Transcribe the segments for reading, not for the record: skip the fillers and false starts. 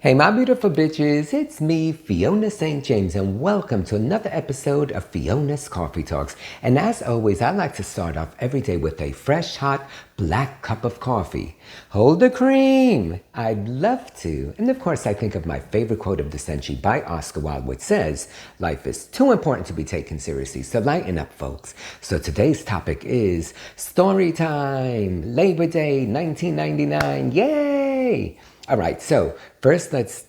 Hey, my beautiful bitches, it's me, Fiona St. James, and welcome to another episode of Fiona's Coffee Talks. And as always, I like to start off every day with a fresh, hot, black cup of coffee. Hold the cream! I'd love to. And of course, I think of my favorite quote of the century by Oscar Wilde, which says, life is too important to be taken seriously, so lighten up, folks. So today's topic is Storytime, Labor Day 1999, yay! All right, so first let's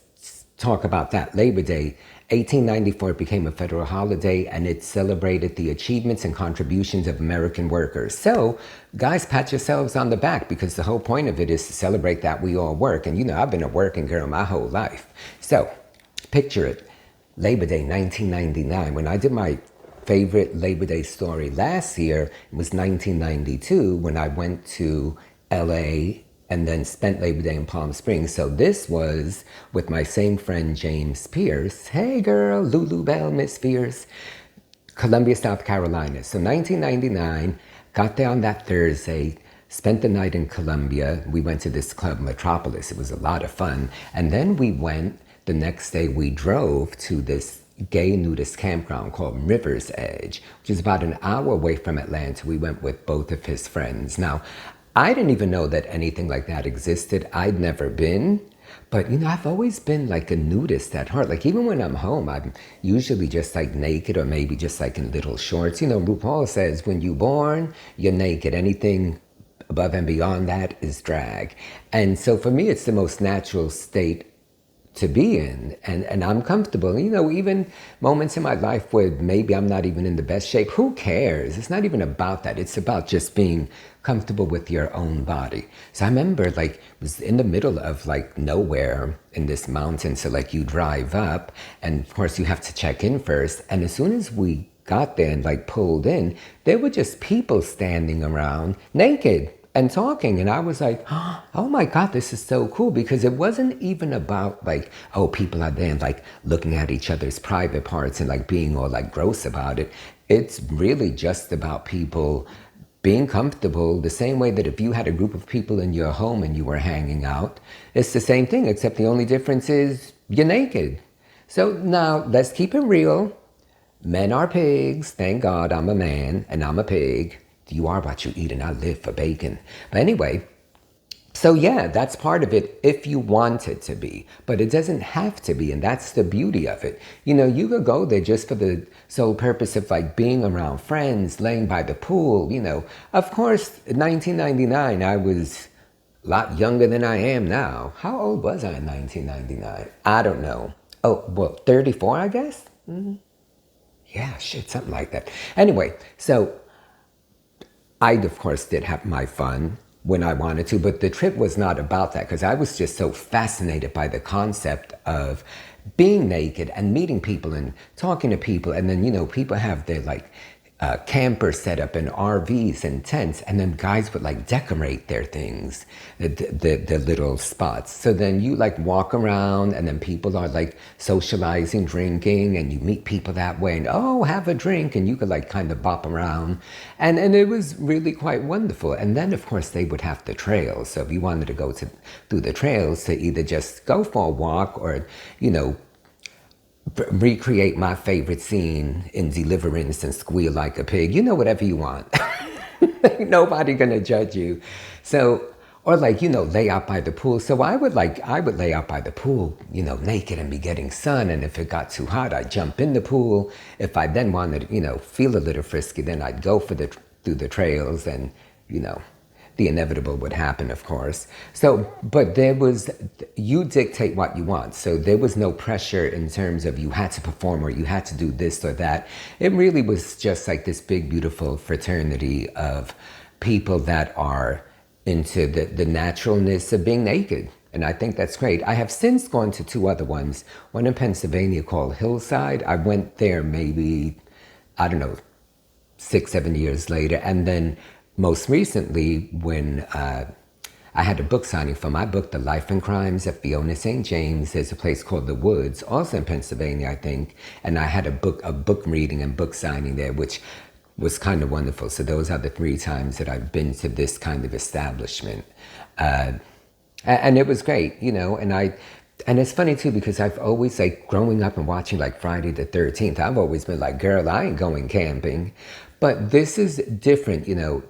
talk about that. Labor Day, 1894 became a federal holiday and it celebrated the achievements and contributions of American workers. So guys, pat yourselves on the back because the whole point of it is to celebrate that we all work. And you know, I've been a working girl my whole life. So picture it, Labor Day 1999. When I did my favorite Labor Day story last year, it was 1992 when I went to LA and then spent Labor Day in Palm Springs. So this was with my same friend, James Pierce. Hey girl, Lulu Bell, Miss Fierce. Columbia, South Carolina. So 1999, got there on that Thursday, spent the night in Columbia. We went to this club, Metropolis. It was a lot of fun. And then we went, the next day we drove to this gay nudist campground called River's Edge, which is about an hour away from Atlanta. We went with both of his friends. Now, I didn't even know that anything like that existed. I'd never been, but you know, I've always been like a nudist at heart. Like even when I'm home, I'm usually just like naked or maybe just like in little shorts. You know, RuPaul says when you're born, you're naked. Anything above and beyond that is drag. And so for me, it's the most natural state to be in, and I'm comfortable. You know, even moments in my life where maybe I'm not even in the best shape, who cares? It's not even about that. It's about just being comfortable with your own body. So I remember like it was in the middle of like nowhere in this mountain. So like you drive up and of course you have to check in first. And as soon as we got there and like pulled in, there were just people standing around naked and talking. And I was like, oh my God, this is so cool. Because it wasn't even about like, oh, people are there and like looking at each other's private parts and like being all like gross about it. It's really just about people being comfortable, the same way that if you had a group of people in your home and you were hanging out, it's the same thing, except the only difference is you're naked. So now let's keep it real. Men are pigs. Thank God I'm a man and I'm a pig. You are what you eat and I live for bacon. But anyway, so yeah, that's part of it if you want it to be, but it doesn't have to be. And that's the beauty of it. You know, you could go there just for the sole purpose of like being around friends, laying by the pool. You know, of course, in 1999, I was a lot younger than I am now. How old was I in 1999? I don't know. Oh, well, 34, I guess? Mm-hmm. Yeah, shit, something like that. Anyway, so I, of course, did have my fun when I wanted to, but the trip was not about that because I was just so fascinated by the concept of being naked and meeting people and talking to people. And then, you know, people have their like campers set up and RVs and tents, and then guys would like decorate their things, the little spots. So then you like walk around and then people are like socializing, drinking, and you meet people that way and oh, have a drink, and you could like kind of bop around. And it was really quite wonderful. And then of course they would have the trails. So if you wanted to go through the trails to either just go for a walk or, you know, recreate my favorite scene in Deliverance and squeal like a pig. You know, whatever you want. Ain't nobody gonna judge you. So, or like, you know, lay out by the pool. So I would lay out by the pool, you know, naked and be getting sun. And if it got too hot, I'd jump in the pool. If I then wanted, you know, feel a little frisky, then I'd go through the trails and, you know, the inevitable would happen, of course. So, but you dictate what you want. So there was no pressure in terms of you had to perform or you had to do this or that. It really was just like this big, beautiful fraternity of people that are into the naturalness of being naked. And I think that's great. I have since gone to two other ones, one in Pennsylvania called Hillside. I went there maybe, I don't know, 6-7 years later. And then most recently, when I had a book signing for my book, The Life and Crimes of Fiona St. James, there's a place called The Woods, also in Pennsylvania, I think. And I had a book reading and book signing there, which was kind of wonderful. So those are the 3 times that I've been to this kind of establishment. And it was great, you know, and I And it's funny too because I've always like growing up and watching like Friday the 13th, I've always been like, girl, I ain't going camping. But this is different, you know.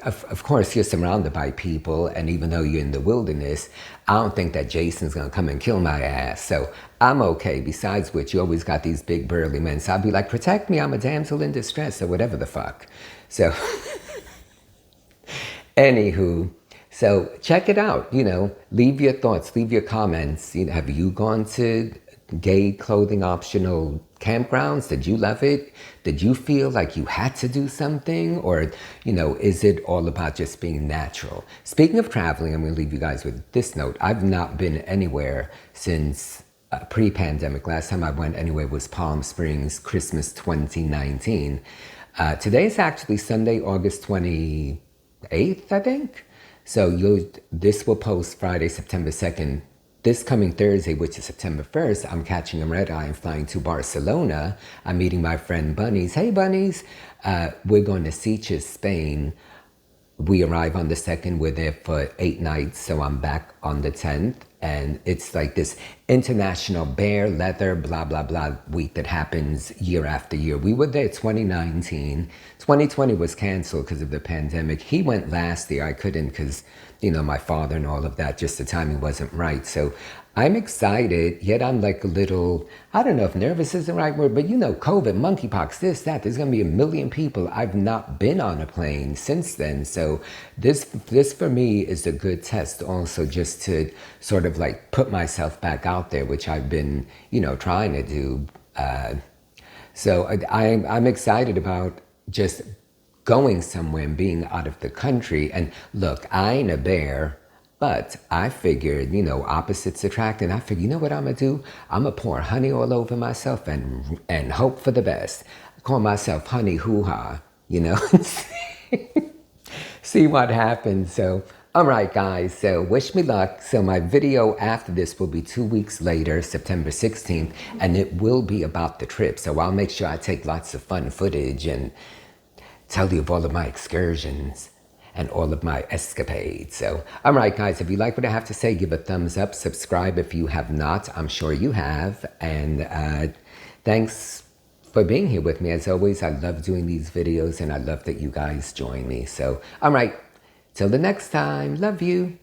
Of course, you're surrounded by people, and even though you're in the wilderness, I don't think that Jason's gonna come and kill my ass. So I'm okay. Besides which, you always got these big burly men. So I'll be like, protect me, I'm a damsel in distress, or whatever the fuck. So anywho, so check it out, you know, leave your thoughts, leave your comments. You know, have you gone to gay clothing optional campgrounds? Did you love it? Did you feel like you had to do something? Or, you know, is it all about just being natural? Speaking of traveling, I'm going to leave you guys with this note. I've not been anywhere since pre-pandemic. Last time I went anywhere was Palm Springs, Christmas 2019. Today is actually Sunday, August 28th, I think. So this will post Friday, September 2nd. This coming Thursday, which is September 1st, I'm catching a red eye and flying to Barcelona. I'm meeting my friend Bunnies. Hey, Bunnies. We're going to Sitges, Spain. We arrive on the 2nd. We're there for 8 nights, so I'm back on the 10th. And it's like this international bear, leather, blah, blah, blah week that happens year after year. We were there 2019. 2020 was canceled because of the pandemic. He went last year. I couldn't because, you know, my father and all of that, just the timing wasn't right. So I'm excited, yet I'm like a little, I don't know if nervous is the right word, but you know, COVID, monkeypox, this, that, there's gonna be a million people. I've not been on a plane since then. So this for me is a good test also, just to sort of like put myself back out there, which I've been, you know, trying to do. So I'm excited about just going somewhere and being out of the country. And look, I ain't a bear, but I figured, you know, opposites attract. And I figured, you know what I'm going to do? I'm going to pour honey all over myself and hope for the best. I call myself Honey Hoo-Ha, you know, see what happens. So, all right, guys, so wish me luck. So my video after this will be 2 weeks later, September 16th, and it will be about the trip. So I'll make sure I take lots of fun footage and tell you of all of my excursions and all of my escapades. So, all right, guys, if you like what I have to say, give a thumbs up, subscribe if you have not. I'm sure you have. And thanks for being here with me. As always, I love doing these videos, and I love that you guys join me. So, all right, till the next time, love you.